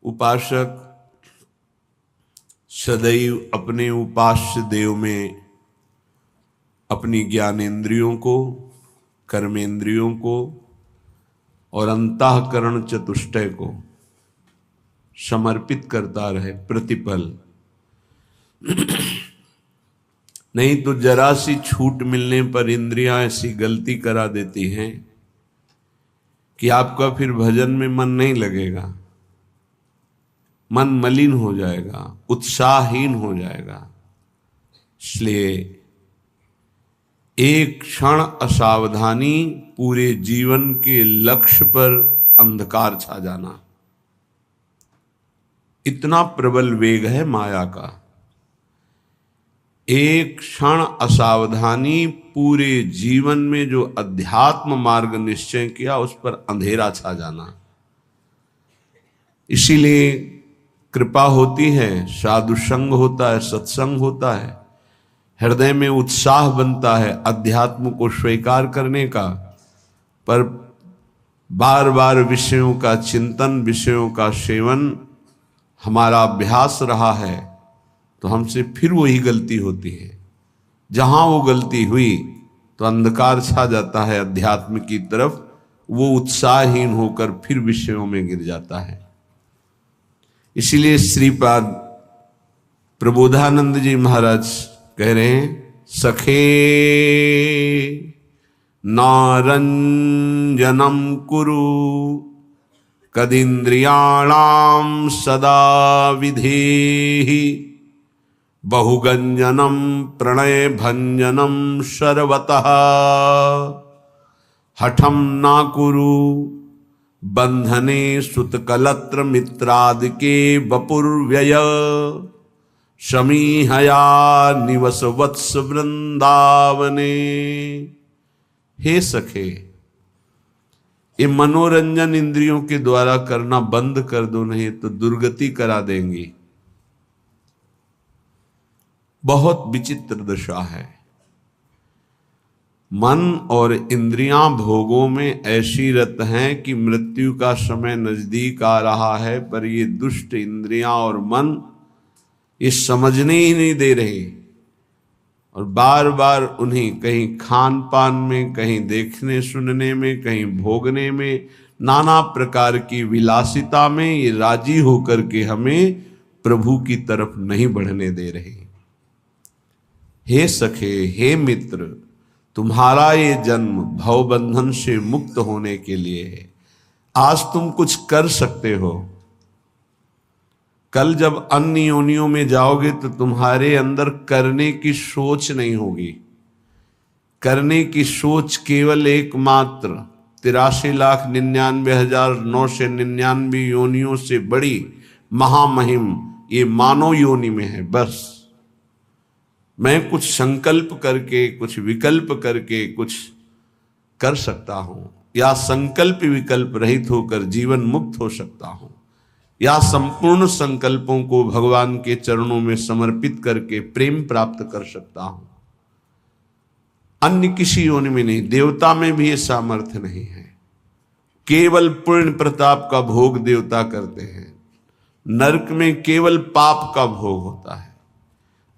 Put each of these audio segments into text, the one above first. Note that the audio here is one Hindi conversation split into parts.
उपासक सदैव अपने उपास्य देव में अपनी ज्ञानेंद्रियों को, कर्मेंद्रियों को और अंतःकरण चतुष्टय को समर्पित करता रहे प्रतिपल। नहीं तो जरा सी छूट मिलने पर इंद्रियां ऐसी गलती करा देती हैं कि आपका फिर भजन में मन नहीं लगेगा, मन मलिन हो जाएगा, उत्साहहीन हो जाएगा। इसलिए एक क्षण असावधानी पूरे जीवन के लक्ष्य पर अंधकार छा जाना, इतना प्रबल वेग है माया का। एक क्षण असावधानी पूरे जीवन में जो अध्यात्म मार्ग निश्चय किया उस पर अंधेरा छा जाना। इसीलिए कृपा होती है, साधु संग होता है, सत्संग होता है, हृदय में उत्साह बनता है अध्यात्म को स्वीकार करने का। पर बार बार विषयों का चिंतन, विषयों का सेवन हमारा अभ्यास रहा है तो हमसे फिर वही गलती होती है। जहां वो गलती हुई तो अंधकार छा जाता है अध्यात्म की तरफ, वो उत्साहहीन होकर फिर विषयों में गिर जाता है। इसीलिए श्रीपाद प्रबोधानंद जी महाराज कह रहे हैं, सखे नारंजनम कुरु कदिंद्रियाणाम सदा विधेहि बहुगंजनम प्रणय भंजनम सर्वतः हठम ना कुरु बंधने सुतकलत्र मित्रादिके वपुर्व्यय समीहया निवस वत्स वृंदावने। हे सखे, ये मनोरंजन इंद्रियों के द्वारा करना बंद कर दो, नहीं तो दुर्गति करा देंगी। बहुत विचित्र दशा है। मन और इंद्रियां भोगों में ऐसी रत हैं कि मृत्यु का समय नजदीक आ रहा है, पर ये दुष्ट इंद्रियां और मन ये समझने ही नहीं दे रहे और बार बार उन्हें कहीं खान पान में, कहीं देखने सुनने में, कहीं भोगने में, नाना प्रकार की विलासिता में ये राजी होकर के हमें प्रभु की तरफ नहीं बढ़ने दे रहे। हे सखे, हे मित्र, तुम्हारा ये जन्म भवबंधन से मुक्त होने के लिए है। आज तुम कुछ कर सकते हो, कल जब अन्य योनियों में जाओगे तो तुम्हारे अंदर करने की सोच नहीं होगी। करने की सोच केवल एकमात्र 83,99,999 योनियों से बड़ी महामहिम ये मानव योनि में है। बस मैं कुछ संकल्प करके, कुछ विकल्प करके कुछ कर सकता हूं, या संकल्प विकल्प रहित होकर जीवन मुक्त हो सकता हूं, या संपूर्ण संकल्पों को भगवान के चरणों में समर्पित करके प्रेम प्राप्त कर सकता हूं। अन्य किसी योनि में नहीं, देवता में भी ये सामर्थ्य नहीं है। केवल पुण्य प्रताप का भोग देवता करते हैं, नरक में केवल पाप का भोग होता है।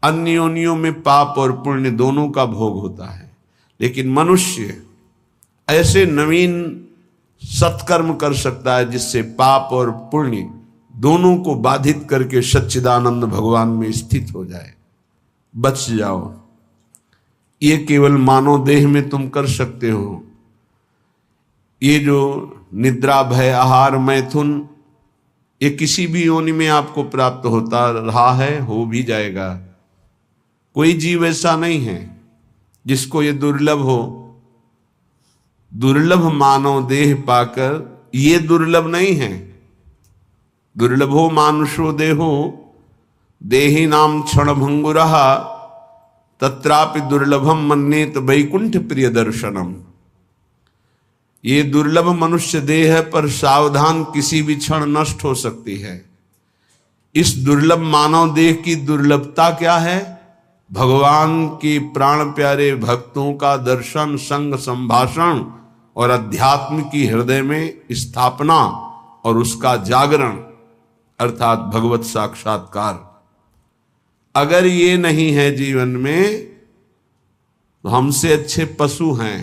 अन्य योनियों में पाप और पुण्य दोनों का भोग होता है, लेकिन मनुष्य ऐसे नवीन सत्कर्म कर सकता है जिससे पाप और पुण्य दोनों को बाधित करके सच्चिदानंद भगवान में स्थित हो जाए, बच जाओ। ये केवल मानव देह में तुम कर सकते हो। ये जो निद्रा, भय, आहार, मैथुन, ये किसी भी योनि में आपको प्राप्त होता रहा है, हो भी जाएगा। कोई जीव ऐसा नहीं है जिसको ये दुर्लभ हो। दुर्लभ मानव देह पाकर, ये दुर्लभ नहीं है। दुर्लभो मानुषो देहो देहि नाम क्षण भंगुरः तत्रापि दुर्लभम मन्येत वैकुंठ प्रिय दर्शनम। ये दुर्लभ मनुष्य देह है, पर सावधान, किसी भी क्षण नष्ट हो सकती है। इस दुर्लभ मानव देह की दुर्लभता क्या है? भगवान के प्राण प्यारे भक्तों का दर्शन, संग, संभाषण और अध्यात्म की हृदय में स्थापना और उसका जागरण। अर्थात भगवत साक्षात्कार। अगर ये नहीं है जीवन में तो हमसे अच्छे पशु हैं।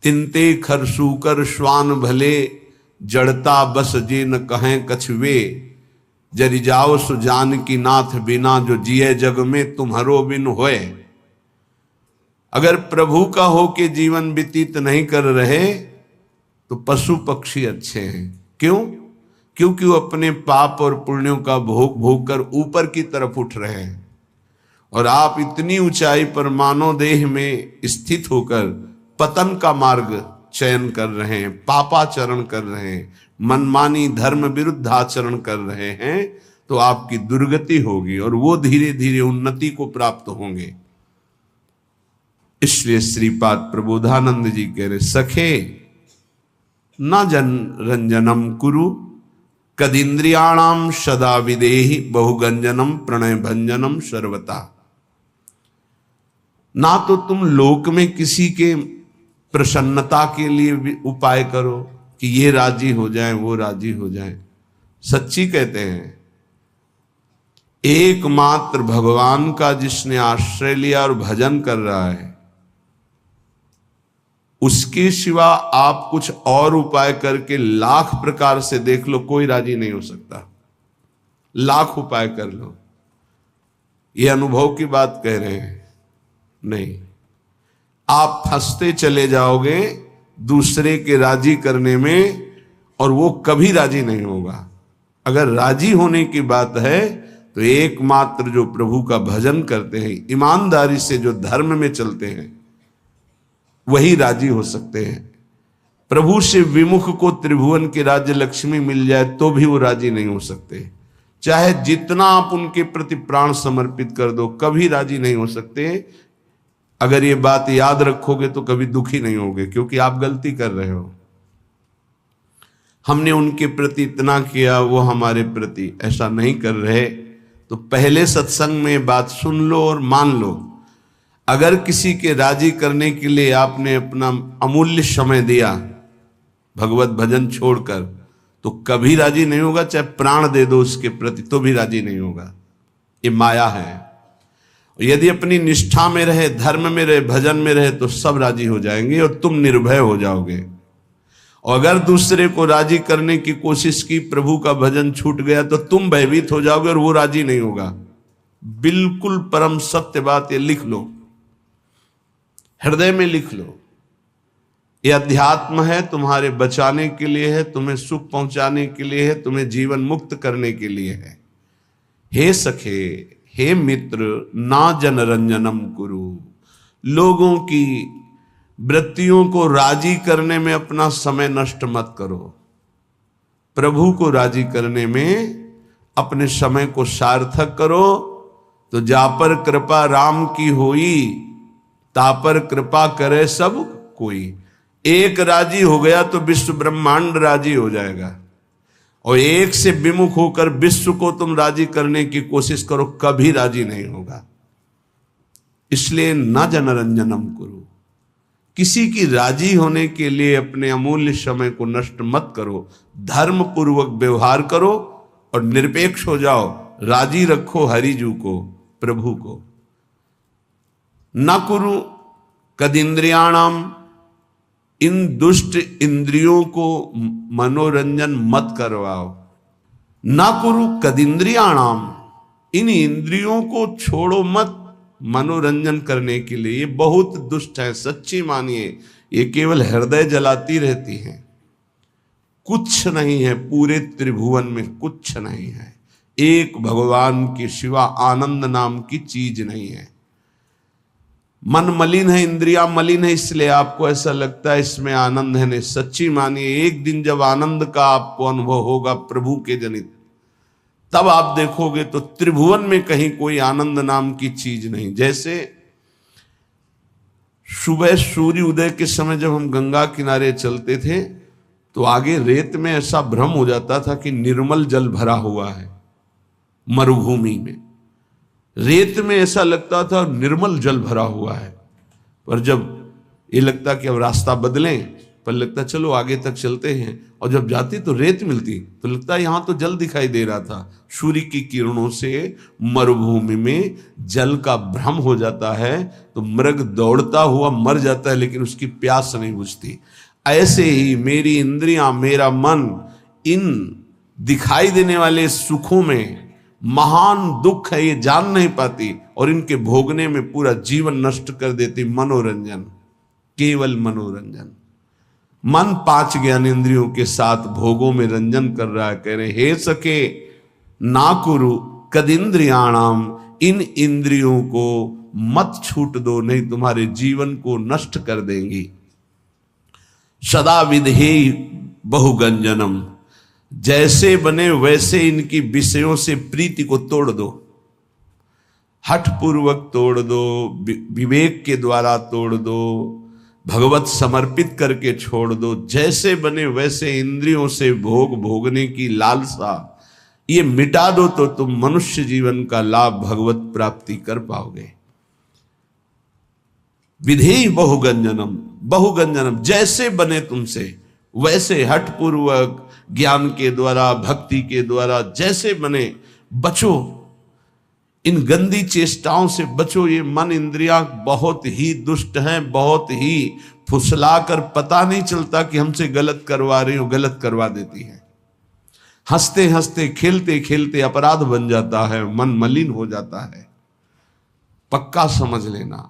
तिनते खरसूकर श्वान भले, जड़ता बस जे न कहें कछुए, जरि जाओ सुजान की नाथ बिना, जो जिए जग में तुम्हारो बिन होए। अगर प्रभु का हो के जीवन व्यतीत नहीं कर रहे तो पशु पक्षी अच्छे हैं। क्यों? क्योंकि वो अपने पाप और पुण्यों का भोग भोग कर ऊपर की तरफ उठ रहे हैं, और आप इतनी ऊंचाई पर मानव देह में स्थित होकर पतन का मार्ग चयन कर रहे हैं, पापाचरण कर रहे हैं, मनमानी धर्म विरुद्ध आचरण कर रहे हैं, तो आपकी दुर्गति होगी और वो धीरे धीरे उन्नति को प्राप्त होंगे। इसलिए श्रीपाद प्रबोधानंद जी कह रहे, सखे न जन रंजनम कुरु, कदिंद्रियाणाम सदा विदेहि, बहुगंजनम प्रणय भंजनम सर्वता। ना तो तुम लोक में किसी के प्रसन्नता के लिए उपाय करो कि ये राजी हो जाए वो राजी हो जाए। सच्ची कहते हैं, एकमात्र भगवान का जिसने आश्रय लिया और भजन कर रहा है, उसके सिवा आप कुछ और उपाय करके लाख प्रकार से देख लो, कोई राजी नहीं हो सकता। लाख उपाय कर लो, ये अनुभव की बात कह रहे हैं, नहीं। आप फंसते चले जाओगे दूसरे के राजी करने में, और वो कभी राजी नहीं होगा। अगर राजी होने की बात है तो एकमात्र जो प्रभु का भजन करते हैं, ईमानदारी से जो धर्म में चलते हैं, वही राजी हो सकते हैं। प्रभु से विमुख को त्रिभुवन की राज्य लक्ष्मी मिल जाए तो भी वो राजी नहीं हो सकते। चाहे जितना आप उनके प्रति प्राण समर्पित कर दो, कभी राजी नहीं हो सकते। अगर ये बात याद रखोगे तो कभी दुखी नहीं होगे, क्योंकि आप गलती कर रहे हो। हमने उनके प्रति इतना किया, वो हमारे प्रति ऐसा नहीं कर रहे, तो पहले सत्संग में बात सुन लो और मान लो। अगर किसी के राजी करने के लिए आपने अपना अमूल्य समय दिया भगवत भजन छोड़कर, तो कभी राजी नहीं होगा। चाहे प्राण दे दो उसके प्रति तो भी राजी नहीं होगा। ये माया है। यदि अपनी निष्ठा में रहे, धर्म में रहे, भजन में रहे, तो सब राजी हो जाएंगे और तुम निर्भय हो जाओगे। और अगर दूसरे को राजी करने की कोशिश की, प्रभु का भजन छूट गया, तो तुम भयभीत हो जाओगे और वो राजी नहीं होगा। बिल्कुल परम सत्य बात, ये लिख लो, हृदय में लिख लो। ये अध्यात्म है, तुम्हारे बचाने के लिए है, तुम्हें सुख पहुंचाने के लिए है, तुम्हें जीवन मुक्त करने के लिए है। हे सखे, हे मित्र, ना जन रंजनम कुरु। लोगों की वृत्तियों को राजी करने में अपना समय नष्ट मत करो। प्रभु को राजी करने में अपने समय को सार्थक करो। तो जा पर कृपा राम की होई, तापर कृपा करे सब कोई। एक राजी हो गया तो विश्व ब्रह्मांड राजी हो जाएगा, और एक से विमुख होकर विश्व को तुम राजी करने की कोशिश करो, कभी राजी नहीं होगा। इसलिए न जनरंजनम करो। किसी की राजी होने के लिए अपने अमूल्य समय को नष्ट मत करो। धर्म पूर्वक व्यवहार करो और निरपेक्ष हो जाओ। राजी रखो हरिजू को, प्रभु को। न कुरु कदिंद्रियाणाम, इन दुष्ट इंद्रियों को मनोरंजन मत करवाओ। न कुरु कदिंद्रियाणाम, इन इंद्रियों को छोड़ो मत मनोरंजन करने के लिए। ये बहुत दुष्ट है, सच्ची मानिए। ये केवल हृदय जलाती रहती हैं, कुछ नहीं है पूरे त्रिभुवन में, कुछ नहीं है। एक भगवान के सिवा आनंद नाम की चीज नहीं है। मन मलिन है, इंद्रियां मलिन है, इसलिए आपको ऐसा लगता है इसमें आनंद है। नहीं, सच्ची मानिए, एक दिन जब आनंद का आपको अनुभव होगा प्रभु के जनित, तब आप देखोगे तो त्रिभुवन में कहीं कोई आनंद नाम की चीज नहीं। जैसे सुबह सूर्य उदय के समय जब हम गंगा किनारे चलते थे, तो आगे रेत में ऐसा भ्रम हो जाता था कि निर्मल जल भरा हुआ है। मरुभूमि में रेत में ऐसा लगता था निर्मल जल भरा हुआ है, पर जब ये लगता कि अब रास्ता बदलें, पर लगता चलो आगे तक चलते हैं, और जब जाती तो रेत मिलती, तो लगता यहां तो जल दिखाई दे रहा था। सूर्य की किरणों से मरुभूमि में जल का भ्रम हो जाता है, तो मृग दौड़ता हुआ मर जाता है, लेकिन उसकी प्यास नहीं बुझती। ऐसे ही मेरी इंद्रियां, मेरा मन इन दिखाई देने वाले सुखों में महान दुख है, ये जान नहीं पाती, और इनके भोगने में पूरा जीवन नष्ट कर देती। मनोरंजन, केवल मनोरंजन। मन 5 ज्ञानेंद्रियों के साथ भोगों में रंजन कर रहा है। कह रहे हे सके ना कुरु कदिंद्रियाणाम, इन इंद्रियों को मत छूट दो, नहीं तुम्हारे जीवन को नष्ट कर देंगी। सदा विधेय बहुगंजनम, जैसे बने वैसे इनकी विषयों से प्रीति को तोड़ दो, हठ पूर्वक तोड़ दो, विवेक के द्वारा तोड़ दो, भगवत समर्पित करके छोड़ दो। जैसे बने वैसे इंद्रियों से भोग भोगने की लालसा ये मिटा दो, तो तुम मनुष्य जीवन का लाभ भगवत प्राप्ति कर पाओगे। विधेय बहुगंजनम, बहुगंजनम जैसे बने तुमसे वैसे, हठ पूर्वक ज्ञान के द्वारा, भक्ति के द्वारा जैसे बने, बचो, इन गंदी चेष्टाओं से बचो। ये मन इंद्रियां बहुत ही दुष्ट हैं, बहुत ही फुसलाकर पता नहीं चलता कि हमसे गलत करवा रही हो, गलत करवा देती है। हंसते हंसते खेलते खेलते अपराध बन जाता है, मन मलिन हो जाता है। पक्का समझ लेना,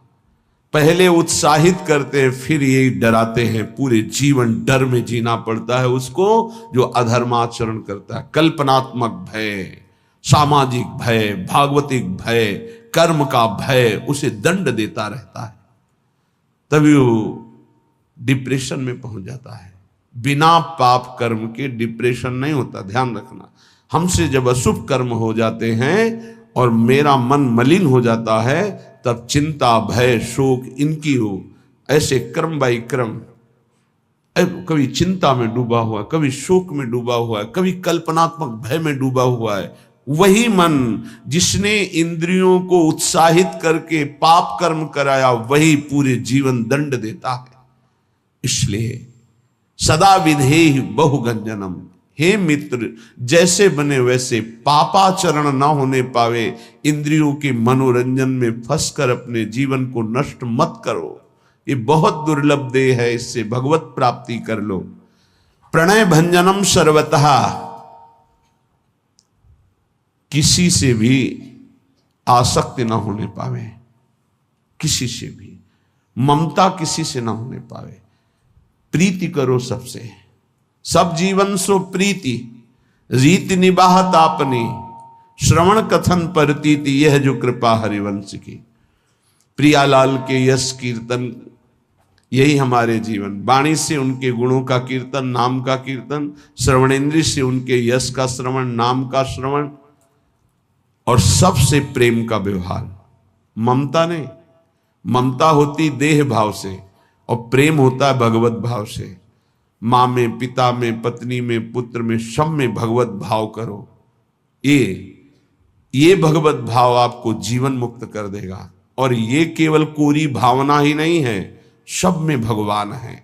पहले उत्साहित करते हैं, फिर ये डराते हैं। पूरे जीवन डर में जीना पड़ता है उसको जो अधर्माचरण करता है। कल्पनात्मक भय, सामाजिक भय, भागवतिक भय, कर्म का भय उसे दंड देता रहता है, तभी वो डिप्रेशन में पहुंच जाता है। बिना पाप कर्म के डिप्रेशन नहीं होता, ध्यान रखना। हमसे जब अशुभ कर्म हो जाते हैं और मेरा मन मलिन हो जाता है, तब चिंता, भय, शोक इनकी हो, ऐसे क्रम बाई क्रम, कभी चिंता में डूबा हुआ, कभी शोक में डूबा हुआ है, कभी कल्पनात्मक भय में डूबा हुआ है। वही मन जिसने इंद्रियों को उत्साहित करके पाप कर्म कराया, वही पूरे जीवन दंड देता है। इसलिए सदा विधेय बहुगंजनम, हे मित्र जैसे बने वैसे, पापाचरण ना होने पावे, इंद्रियों के मनोरंजन में फंसकर अपने जीवन को नष्ट मत करो। ये बहुत दुर्लभ देह है, इससे भगवत प्राप्ति कर लो। प्रणय भंजनम सर्वतः, किसी से भी आसक्ति ना होने पावे, किसी से भी ममता किसी से ना होने पावे। प्रीति करो सबसे, सब जीवन सो प्रीति, रीति निबाहत आपने, श्रवण कथन परतीति, यह जो कृपा हरिवंश की। प्रियालाल के यश कीर्तन, यही हमारे जीवन। वाणी से उनके गुणों का कीर्तन, नाम का कीर्तन, श्रवणेन्द्रिय से उनके यश का श्रवण, नाम का श्रवण, और सबसे प्रेम का व्यवहार। ममता नहीं, ममता होती देह भाव से और प्रेम होता है भगवत भाव से। माँ में, पिता में, पत्नी में, पुत्र में, सब में भगवत भाव करो। ये भगवत भाव आपको जीवन मुक्त कर देगा। और ये केवल कोरी भावना ही नहीं है, सब में भगवान है।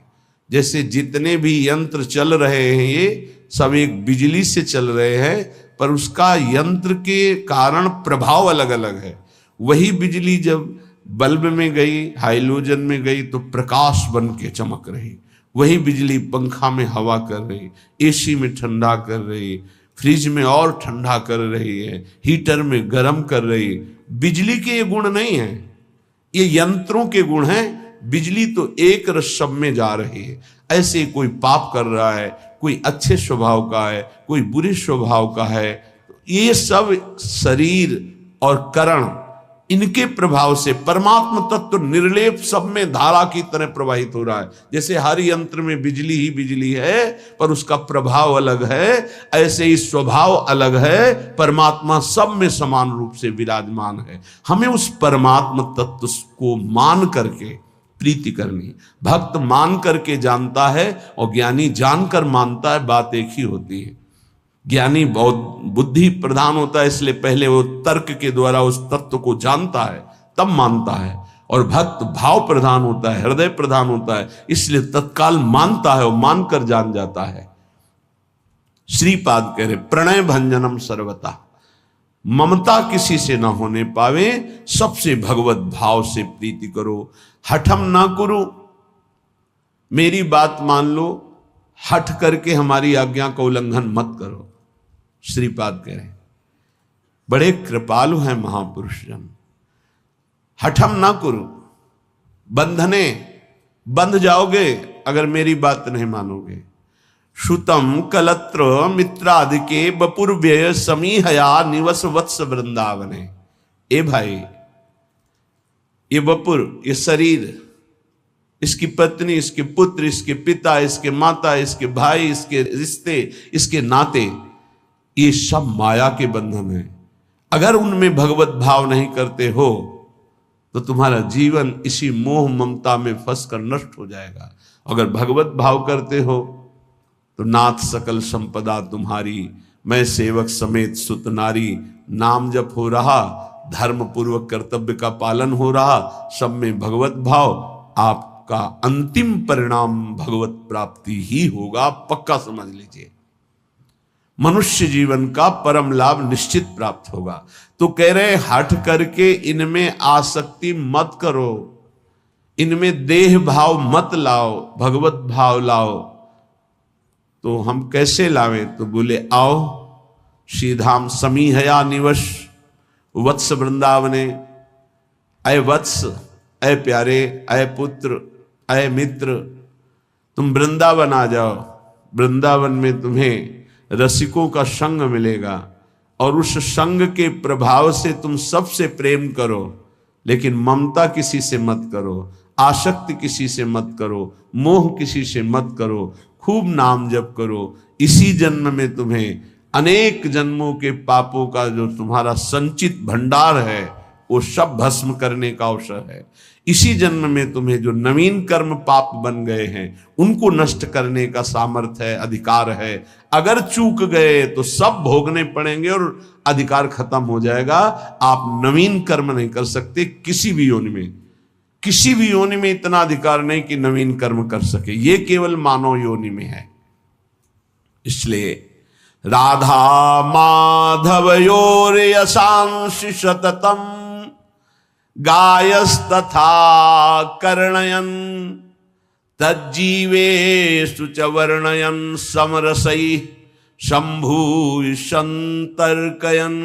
जैसे जितने भी यंत्र चल रहे हैं ये सब एक बिजली से चल रहे हैं, पर उसका यंत्र के कारण प्रभाव अलग अलग है। वही बिजली जब बल्ब में गई, हाइलोजन में गई, तो प्रकाश बन के चमक रही। वही बिजली पंखा में हवा कर रही, एसी में ठंडा कर रही, फ्रिज में और ठंडा कर रही है, हीटर में गर्म कर रही। बिजली के ये गुण नहीं है, ये यंत्रों के गुण हैं। बिजली तो एक रस सब में जा रही है। ऐसे कोई पाप कर रहा है, कोई अच्छे स्वभाव का है, कोई बुरे स्वभाव का है, ये सब शरीर और करण, इनके प्रभाव से परमात्म तत्व निर्लेप सब में धारा की तरह प्रवाहित हो रहा है। जैसे हर यंत्र में बिजली ही बिजली है, पर उसका प्रभाव अलग है, ऐसे ही स्वभाव अलग है। परमात्मा सब में समान रूप से विराजमान है। हमें उस परमात्म तत्व को मान करके प्रीति करनी। भक्त मान करके जानता है और ज्ञानी जानकर मानता है, बात एक ही होती है। ज्ञानी बहुत बुद्धि प्रधान होता है, इसलिए पहले वो तर्क के द्वारा उस तत्व को जानता है, तब मानता है। और भक्त भाव प्रधान होता है, हृदय प्रधान होता है, इसलिए तत्काल मानता है और मानकर जान जाता है। श्रीपाद कह रहे प्रणय भंजनम सर्वथा, ममता किसी से ना होने पावे, सबसे भगवत भाव से प्रीति करो। हठम ना करो, मेरी बात मान लो, हठ करके हमारी आज्ञा का उल्लंघन मत करो। श्रीपाद कह रहे बड़े कृपालु हैं महापुरुष जन। हठम ना करो, बंधने बंध जाओगे अगर मेरी बात नहीं मानोगे। श्रुतम कलत्र मित्रादि के बपुर्व्यय समीहया निवस वत्स वृंदावने। ए भाई, ये बपुर, ये शरीर, इसकी पत्नी, इसके पुत्र, इसके पिता, इसके माता, इसके भाई, इसके रिश्ते, इसके नाते, ये सब माया के बंधन है। अगर उनमें भगवत भाव नहीं करते हो तो तुम्हारा जीवन इसी मोह ममता में फंसकर नष्ट हो जाएगा। अगर भगवत भाव करते हो तो नाथ सकल संपदा तुम्हारी, मैं सेवक समेत सुत नारी। नाम जप हो रहा, धर्म पूर्वक कर्तव्य का पालन हो रहा, सब में भगवत भाव, आपका अंतिम परिणाम भगवत प्राप्ति ही होगा, पक्का समझ लीजिए। मनुष्य जीवन का परम लाभ निश्चित प्राप्त होगा। तो कह रहे हट करके इनमें आसक्ति मत करो, इनमें देह भाव मत लाओ, भगवत भाव लाओ। तो हम कैसे लावें? तो बोले आओ श्रीधाम समीहया निवश वत्स वृंदावने। अय वत्स, अय प्यारे, अय पुत्र, अय मित्र, तुम वृंदावन आ जाओ। वृंदावन में तुम्हें रसिकों का संग मिलेगा और उस संग के प्रभाव से तुम सबसे प्रेम करो, लेकिन ममता किसी से मत करो, आसक्ति किसी से मत करो, मोह किसी से मत करो, खूब नाम जप करो। इसी जन्म में तुम्हें अनेक जन्मों के पापों का जो तुम्हारा संचित भंडार है वो सब भस्म करने का अवसर है। इसी जन्म में तुम्हें जो नवीन कर्म पाप बन गए हैं उनको नष्ट करने का सामर्थ्य है, अधिकार है। अगर चूक गए तो सब भोगने पड़ेंगे और अधिकार खत्म हो जाएगा। आप नवीन कर्म नहीं कर सकते किसी भी योनि में, किसी भी योनि में इतना अधिकार नहीं कि नवीन कर्म कर सके, ये केवल मानव योनि में है। इसलिए राधा माधवयोर यशांश सततम गायस्तथा कर्णयन तज्जीवेषु च वर्णयन समरसैः शंभूय संतर्कयन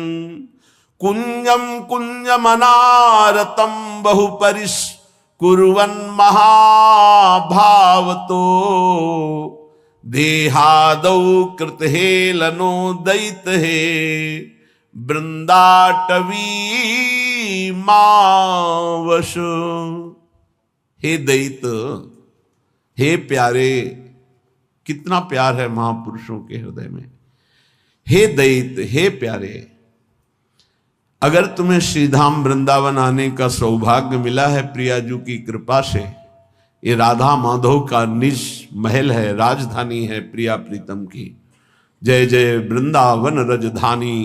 कुंजम कुंजमनारतम बहुपरिष्कुर्वन् महाभावतो देहादौ कृतहेलनो दैतहे वृंदाटवी मावश। हे दैत, हे प्यारे, कितना प्यार है महापुरुषों के हृदय में। हे दैत, हे प्यारे, अगर तुम्हें श्रीधाम वृंदावन आने का सौभाग्य मिला है प्रियाजू की कृपा से, ये राधा माधव का निज महल है, राजधानी है प्रिया प्रीतम की। जय जय वृंदावन रजधानी,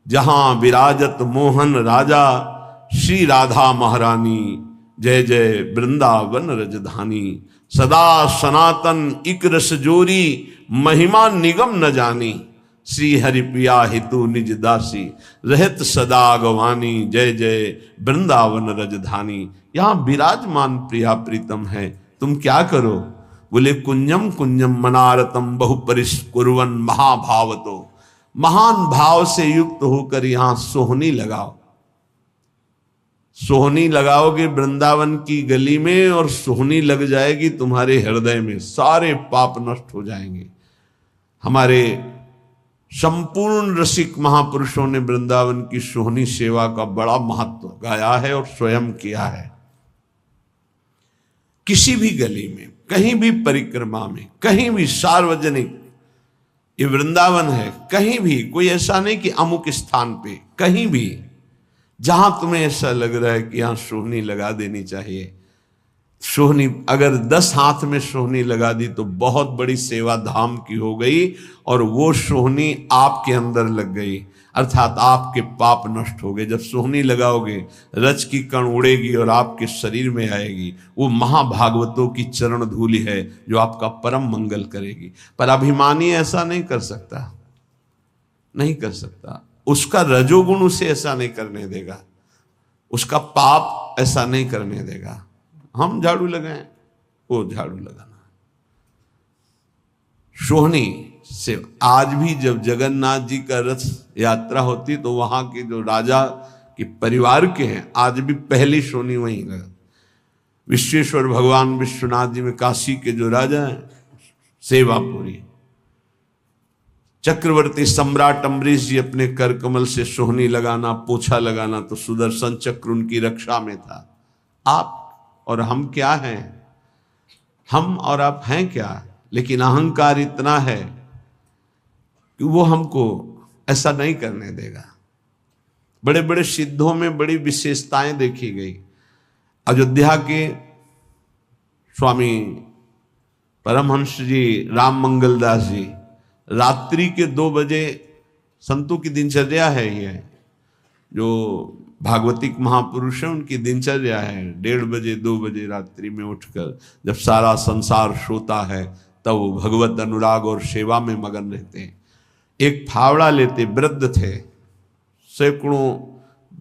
जहां विराजत मोहन राजा श्री राधा महारानी। जय जय वृंदावन रजधानी, सदा सनातन इक रस जोरी, महिमा निगम न जानी। श्री हरि प्रिया हेतु निज दासी, रहत सदा गवानी। जय जय वृंदावन रजधानी, यहाँ विराजमान प्रिया प्रीतम है। तुम क्या करो? बोले कुंजम कुंजम मनारतम बहुपरिष्कुर्वन् महाभावतो, महान भाव से युक्त होकर यहां सोहनी लगाओ। सोहनी लगाओगे वृंदावन की गली में और सोहनी लग जाएगी तुम्हारे हृदय में, सारे पाप नष्ट हो जाएंगे। हमारे संपूर्ण रसिक महापुरुषों ने वृंदावन की सोहनी सेवा का बड़ा महत्व गाया है और स्वयं किया है। किसी भी गली में, कहीं भी परिक्रमा में, कहीं भी सार्वजनिक, ये वृंदावन है, कहीं भी, कोई ऐसा नहीं कि अमुक स्थान पे, कहीं भी जहां तुम्हें ऐसा लग रहा है कि यहां सोहनी लगा देनी चाहिए, सोहनी अगर 10 हाथ में सोहनी लगा दी तो बहुत बड़ी सेवा धाम की हो गई और वो सोहनी आपके अंदर लग गई। अर्थात आपके पाप नष्ट हो गए। जब सोहनी लगाओगे रज की कण उड़ेगी और आपके शरीर में आएगी, वो महाभागवतों की चरण धूलि है जो आपका परम मंगल करेगी। पर अभिमानी ऐसा नहीं कर सकता, नहीं कर सकता। उसका रजोगुण उसे ऐसा नहीं करने देगा, उसका पाप ऐसा नहीं करने देगा। हम झाड़ू लगाएं, वो झाड़ू लगाना। सोहनी से आज भी जब जगन्नाथ जी का रथ यात्रा होती तो वहां के जो राजा के परिवार के हैं, आज भी पहली सोहनी वहीं लगा। विश्वेश्वर भगवान विश्वनाथ जी में काशी के जो राजा हैं, सेवापुरी, चक्रवर्ती सम्राट अम्बरीश जी अपने कर कमल से सोहनी लगाना, पोछा लगाना, तो सुदर्शन चक्र उनकी रक्षा में था। आप और हम क्या हैं? हम और आप हैं क्या? लेकिन अहंकार इतना है कि वो हमको ऐसा नहीं करने देगा। बड़े बड़े सिद्धों में बड़ी विशेषताएं देखी गई। अयोध्या के स्वामी परमहंस जी राम मंगल दास जी रात्रि के 2 बजे, संतों की दिनचर्या है ये, जो भागवतिक महापुरुष है उनकी दिनचर्या है, 1:30 बजे 2 बजे रात्रि में उठकर जब सारा संसार सोता है तब वो भगवत अनुराग और सेवा में मगन रहते हैं। एक फावड़ा लेते, वृद्ध थे, सैकड़ों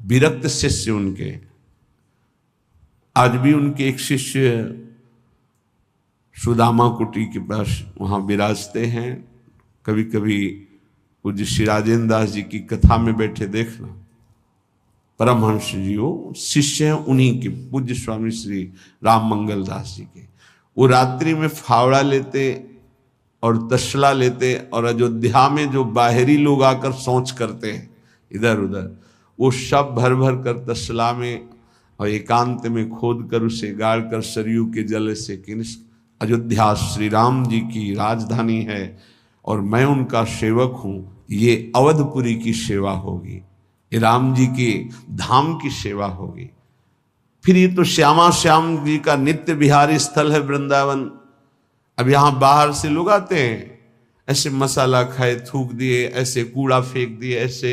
विरक्त शिष्य उनके। आज भी उनके एक शिष्य सुदामा कुटी के पास वहाँ विराजते हैं। कभी कभी पूज्य श्री राजेंद्र दास जी की कथा में बैठे देखना, परमहंस जी वो शिष्य हैं उन्हीं के, पूज्य स्वामी श्री राम मंगल दास जी के। वो रात्रि में फावड़ा लेते और तसला लेते, और अयोध्या में जो बाहरी लोग आकर शौच करते हैं इधर उधर, वो सब भर भर कर तसला में और एकांत में खोद कर उसे गाड़ कर सरयू के जल से, अयोध्या श्री राम जी की राजधानी है और मैं उनका सेवक हूँ, ये अवधपुरी की सेवा होगी, ये राम जी के धाम की सेवा होगी। फिर ये तो श्यामा श्याम जी का नित्य विहारी स्थल है वृंदावन। अब यहाँ बाहर से लोग आते हैं, ऐसे मसाला खाए थूक दिए, ऐसे कूड़ा फेंक दिए, ऐसे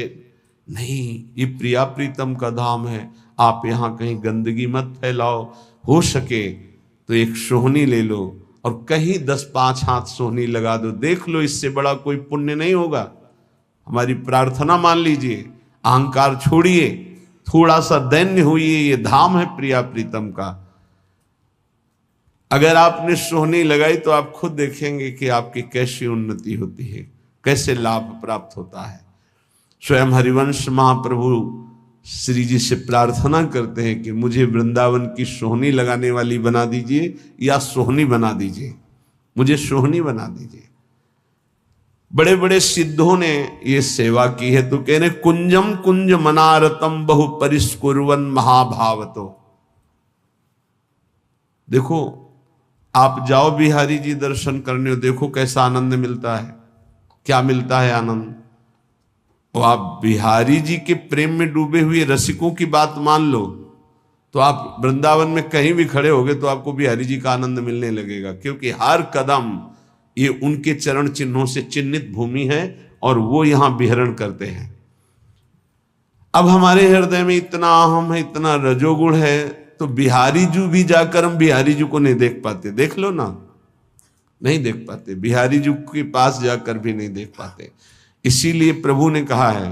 नहीं, ये प्रिया प्रीतम का धाम है। आप यहाँ कहीं गंदगी मत फैलाओ, हो सके तो एक सोहनी ले लो और कहीं 10-5 हाथ सोहनी लगा दो, देख लो, इससे बड़ा कोई पुण्य नहीं होगा। हमारी प्रार्थना मान लीजिए, अहंकार छोड़िए, थोड़ा सा दैन्य हुई, ये धाम है प्रिया प्रीतम का। अगर आपने सोहनी लगाई तो आप खुद देखेंगे कि आपकी कैसी उन्नति होती है, कैसे लाभ प्राप्त होता है। स्वयं हरिवंश महाप्रभु श्री जी से प्रार्थना करते हैं कि मुझे वृंदावन की सोहनी लगाने वाली बना दीजिए या सोहनी बना दीजिए, मुझे सोहनी बना दीजिए। बड़े बड़े सिद्धों ने ये सेवा की है, तो कह रहे कुंजम कुंज मनारतम बहु परिस्कुर्वन महाभावतो। देखो, आप जाओ बिहारी जी दर्शन करने, देखो कैसा आनंद मिलता है। क्या मिलता है आनंद? और आप बिहारी जी के प्रेम में डूबे हुए रसिकों की बात मान लो तो आप वृंदावन में कहीं भी खड़े होगे तो आपको बिहारी जी का आनंद मिलने लगेगा, क्योंकि हर कदम ये उनके चरण चिन्हों से चिन्हित भूमि है और वो यहां विहरण करते हैं। अब हमारे हृदय में इतना अहम है, इतना रजोगुण है, तो बिहारी जी भी जाकर हम बिहारी जी को नहीं देख पाते। देख लो ना, नहीं देख पाते, बिहारी जी के पास जाकर भी नहीं देख पाते। इसीलिए प्रभु ने कहा है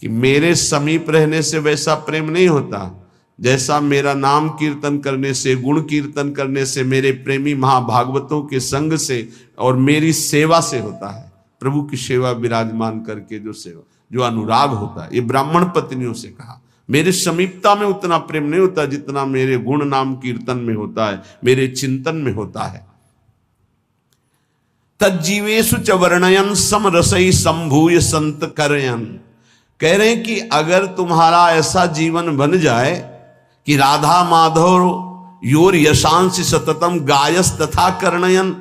कि मेरे समीप रहने से वैसा प्रेम नहीं होता जैसा मेरा नाम कीर्तन करने से, गुण कीर्तन करने से, मेरे प्रेमी महाभागवतों के संग से और मेरी सेवा से होता है। प्रभु की सेवा विराजमान करके जो सेवा, जो अनुराग होता है, ये ब्राह्मण पत्नियों से कहा। मेरे समीपता में उतना प्रेम नहीं होता जितना मेरे गुण नाम कीर्तन में होता है, मेरे चिंतन में होता है। तज्जीवेशु च वर्णयन समरसई संभूय संत करयन। कह रहे हैं कि अगर तुम्हारा ऐसा जीवन बन जाए कि राधा माधव योर यशांश सततम गायस तथा कर्णयन,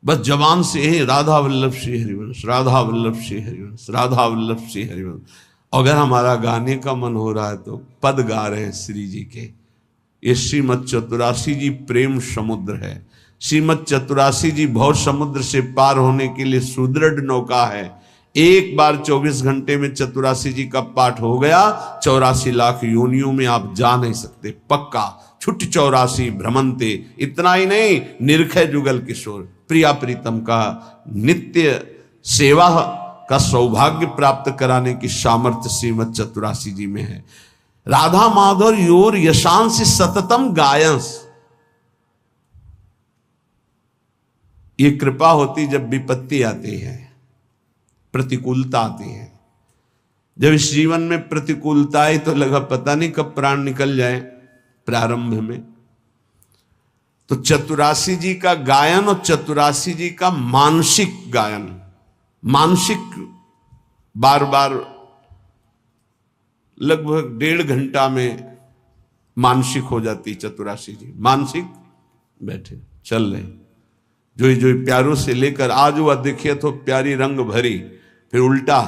बस जवान से ही राधा वल्लभ श्री हरिवंश, राधा वल्लभ श्री हरिवंश, राधा वल्लभ श्री हरिवंश। अगर हमारा गाने का मन हो रहा है तो पद गा रहे हैं श्री जी के। ये श्रीमद चतुरासी जी प्रेम समुद्र है। श्रीमद चतुरासी जी भव समुद्र से पार होने के लिए सुदृढ़ नौका है। एक बार 24 घंटे में चतुरासी जी का पाठ हो गया, 84 लाख योनियों में आप जा नहीं सकते, पक्का। छुट्टी 84 भ्रमंते, इतना ही नहीं, निरखय जुगल किशोर, प्रिया प्रीतम का नित्य सेवा का सौभाग्य प्राप्त कराने की सामर्थ्य श्रीमद चतुरासी जी में है। राधा माधव योर यशांश सततम गायंस, ये कृपा होती जब विपत्ति आती है, प्रतिकूलता आती है। जब इस जीवन में प्रतिकूलता आई तो लगा पता नहीं कब प्राण निकल जाए प्रारंभ में। तो चतुरासी जी का गायन और चतुरासी जी का मानसिक गायन, मानसिक बार बार लगभग 1.5 घंटा में मानसिक हो जाती चतुरासी जी। मानसिक बैठे चल रहे, जोई जोई प्यारों से लेकर आज हुआ देखिए तो प्यारी रंग भरी, फिर उल्टा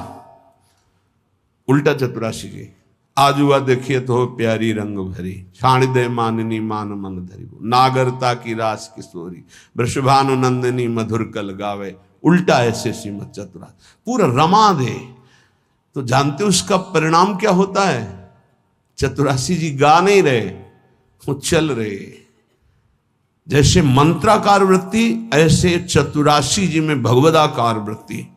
उल्टा चतुरासी जी, आज हुआ देखिए तो प्यारी रंग भरी, छाण दे माननी मान मन धरी, नागरता की रास किशोरी, वृषभानु नंदिनी मधुर कल गावे, उल्टा ऐसे श्रीमद चतुरासी पूरा रमा दे। तो जानते हो उसका परिणाम क्या होता है? चतुरासी जी गा नहीं रहे, वो चल रहे। जैसे मंत्राकार वृत्ति, ऐसे चतुरासी जी में भगवदाकार वृत्ति,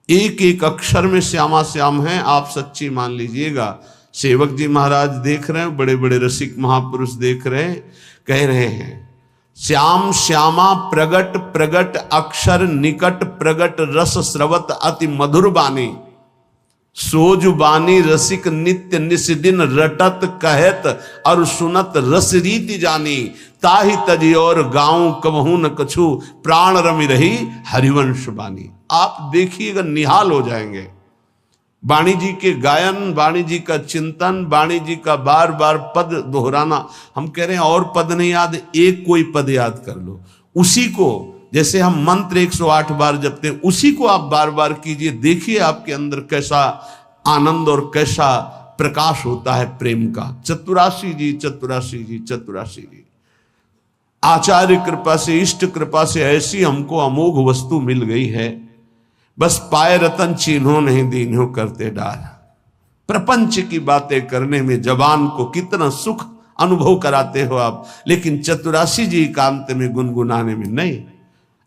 एक एक अक्षर में श्यामा श्याम है। आप सच्ची मान लीजिएगा। सेवक जी महाराज देख रहे हैं, बड़े बड़े रसिक महापुरुष देख रहे हैं, कह रहे हैं श्याम श्यामा प्रगट प्रगट अक्षर निकट प्रगट रस स्रवत अति मधुर बानी, सोज बानी रसिक नित्य निस्दिन रटत कहत और सुनत रस रीति जानी, ताहि तजी और गाँव कबहू न कछु प्राण रमि रही हरिवंश बानी। आप देखिएगा निहाल हो जाएंगे। वाणी जी के गायन, वाणी जी का चिंतन, वाणी जी का बार बार पद दोहराना। हम कह रहे हैं और पद नहीं याद, एक कोई पद याद कर लो, उसी को जैसे हम मंत्र 108 बार जपते हैं, उसी को आप बार बार कीजिए। देखिए आपके अंदर कैसा आनंद और कैसा प्रकाश होता है प्रेम का। चतुरासी जी चतुरासी जी चतुरासी जी, आचार्य कृपा से, इष्ट कृपा से ऐसी हमको अमोघ वस्तु मिल गई है, बस पाए रतन चिन्हों नहीं दीन्हों करते डार। प्रपंच की बातें करने में जबान को कितना सुख अनुभव कराते हो आप, लेकिन चतुरासी जी एकांत में गुनगुनाने में नहीं।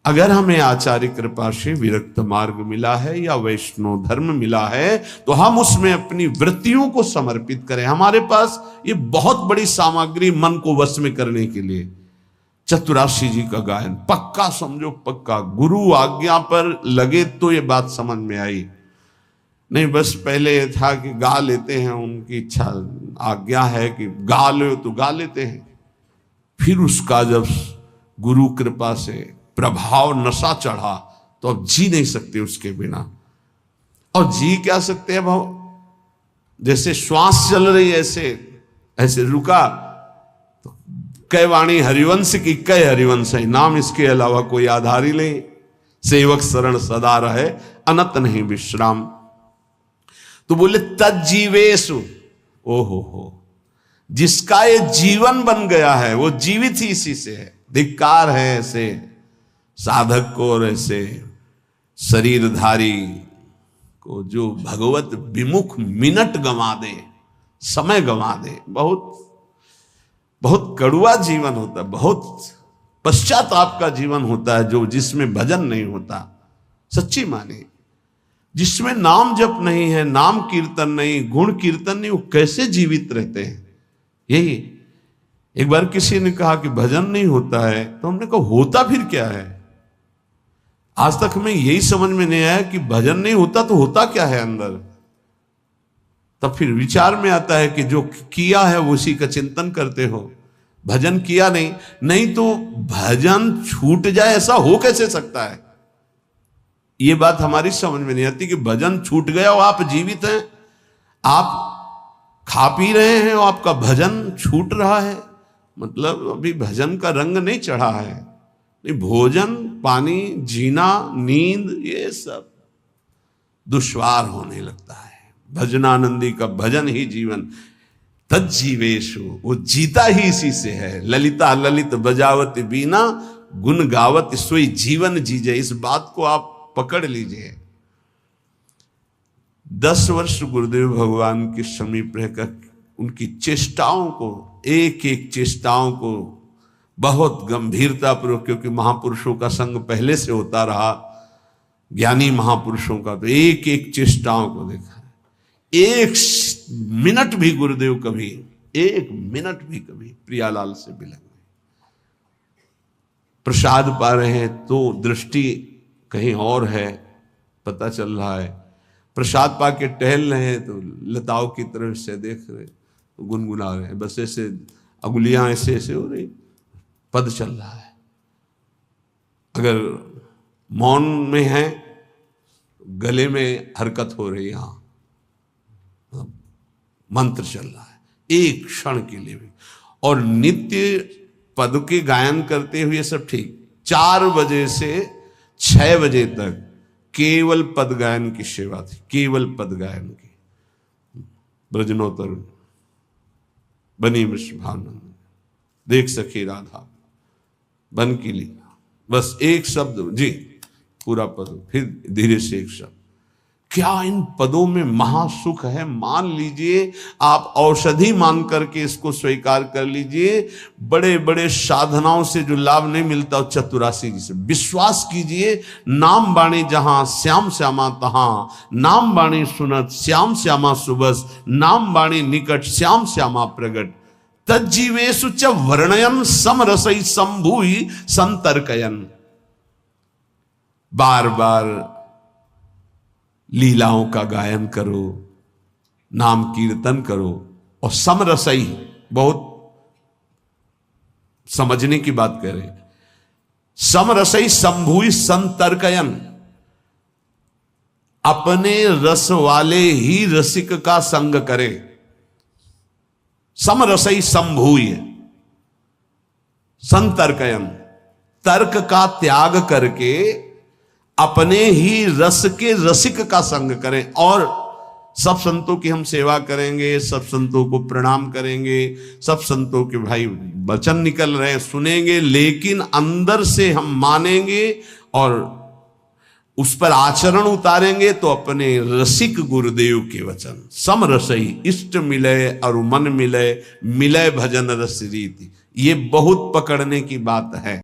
अगर हमें आचार्य कृपा से विरक्त मार्ग मिला है या वैष्णव धर्म मिला है, तो हम उसमें अपनी वृत्तियों को समर्पित करें। हमारे पास ये बहुत बड़ी सामग्री मन को वश में करने के लिए। चतुरासी जी का गायन पक्का समझो, पक्का। गुरु आज्ञा पर लगे तो ये बात समझ में आई, नहीं बस पहले ये था कि गा लेते हैं, उनकी इच्छा आज्ञा है कि गा लो तो गा लेते हैं। फिर उसका जब गुरु कृपा से प्रभाव नशा चढ़ा तो अब जी नहीं सकते उसके बिना। और जी क्या सकते हैं भाव, जैसे श्वास चल रही है ऐसे रुका तो कै वाणी हरिवंश की कै हरिवंश है, नाम इसके अलावा कोई आधार ही नहीं। सेवक शरण सदा रहे अनत नहीं विश्राम। तो बोले तज्जीवेशु, ओहो हो, जिसका ये जीवन बन गया है वो जीवित ही इसी से है। धिक्कार है ऐसे साधक को और ऐसे शरीरधारी को जो भगवत विमुख मिनट गंवा दे, समय गंवा दे। बहुत बहुत कड़ुआ जीवन होता है, बहुत पश्चाताप का जीवन होता है जो जिसमें भजन नहीं होता। सच्ची माने, जिसमें नाम जप नहीं है, नाम कीर्तन नहीं, गुण कीर्तन नहीं, वो कैसे जीवित रहते हैं। यही एक बार किसी ने कहा कि भजन नहीं होता है, तो हमने कहा होता फिर क्या है। आज तक हमें यही समझ में नहीं आया कि भजन नहीं होता तो होता क्या है अंदर। तब फिर विचार में आता है कि जो किया है उसी का चिंतन करते हो, भजन किया नहीं तो भजन छूट जाए, ऐसा हो कैसे सकता है। ये बात हमारी समझ में नहीं आती कि भजन छूट गया और आप जीवित हैं, आप खा पी रहे हैं और आपका भजन छूट रहा है, मतलब अभी भजन का रंग नहीं चढ़ा है। भोजन पानी जीना नींद ये सब दुश्वार होने लगता है। भजनानंदी का भजन ही जीवन। तज्जीवेशु, वो जीता ही इसी से है। ललिता ललित बजावत बीना गुण गावत सोई जीवन जीजे। इस बात को आप पकड़ लीजिए। 10 वर्ष गुरुदेव भगवान के समीप रहकर उनकी चेष्टाओं को, एक एक चेष्टाओं को बहुत गंभीरता पूर्वक, क्योंकि महापुरुषों का संग पहले से होता रहा, ज्ञानी महापुरुषों का, तो एक एक चेष्टाओं को देखा। एक मिनट भी गुरुदेव कभी, एक मिनट भी कभी प्रियालाल से बिलक नहीं। प्रसाद पा रहे हैं तो दृष्टि कहीं और है, पता चल रहा है। प्रसाद पा के टहल रहे हैं तो लताओं की तरफ से देख रहे, तो गुनगुना रहे हैं, बस ऐसे अंगुलियां ऐसे ऐसे हो रही, पद चल रहा है। अगर मौन में है, गले में हरकत हो रही, यहां मंत्र चल रहा है एक क्षण के लिए भी। और नित्य पद के गायन करते हुए सब ठीक, 4 बजे से 6 बजे तक केवल पद गायन की सेवा थी, केवल पद गायन की। ब्रजनोत्तर बनी मिश्र भावनंद, देख सखी राधा बन की लीला, बस एक शब्द जी, पूरा पद, फिर धीरे से एक शब्द। क्या इन पदों में महासुख है। मान लीजिए, आप औषधि मान करके इसको स्वीकार कर लीजिए। बड़े बड़े साधनाओं से जो लाभ नहीं मिलता, चतुरासी जी से विश्वास कीजिए। नाम बाणी जहां श्याम श्यामा तहां, नाम बाणी सुनत श्याम श्यामा सुबस, नाम बाणी निकट श्याम श्यामा प्रगट, तज्जीवेशु च वर्णयन समरसई संभूई संतर्कयन। बार बार लीलाओं का गायन करो, नाम कीर्तन करो, और समरसई, बहुत समझने की बात कह रहे, समरसई संभूई संतर्कयन, अपने रस वाले ही रसिक का संग करे। समरसई संभूय संतर्कयन, तर्क का त्याग करके अपने ही रस के रसिक का संग करें। और सब संतों की हम सेवा करेंगे, सब संतों को प्रणाम करेंगे, सब संतों के भाई वचन निकल रहे हैं सुनेंगे, लेकिन अंदर से हम मानेंगे और उस पर आचरण उतारेंगे तो अपने रसिक गुरुदेव के वचन। सम रसई इष्ट मिले और मन मिले, मिले भजन रस रीति, ये बहुत पकड़ने की बात है।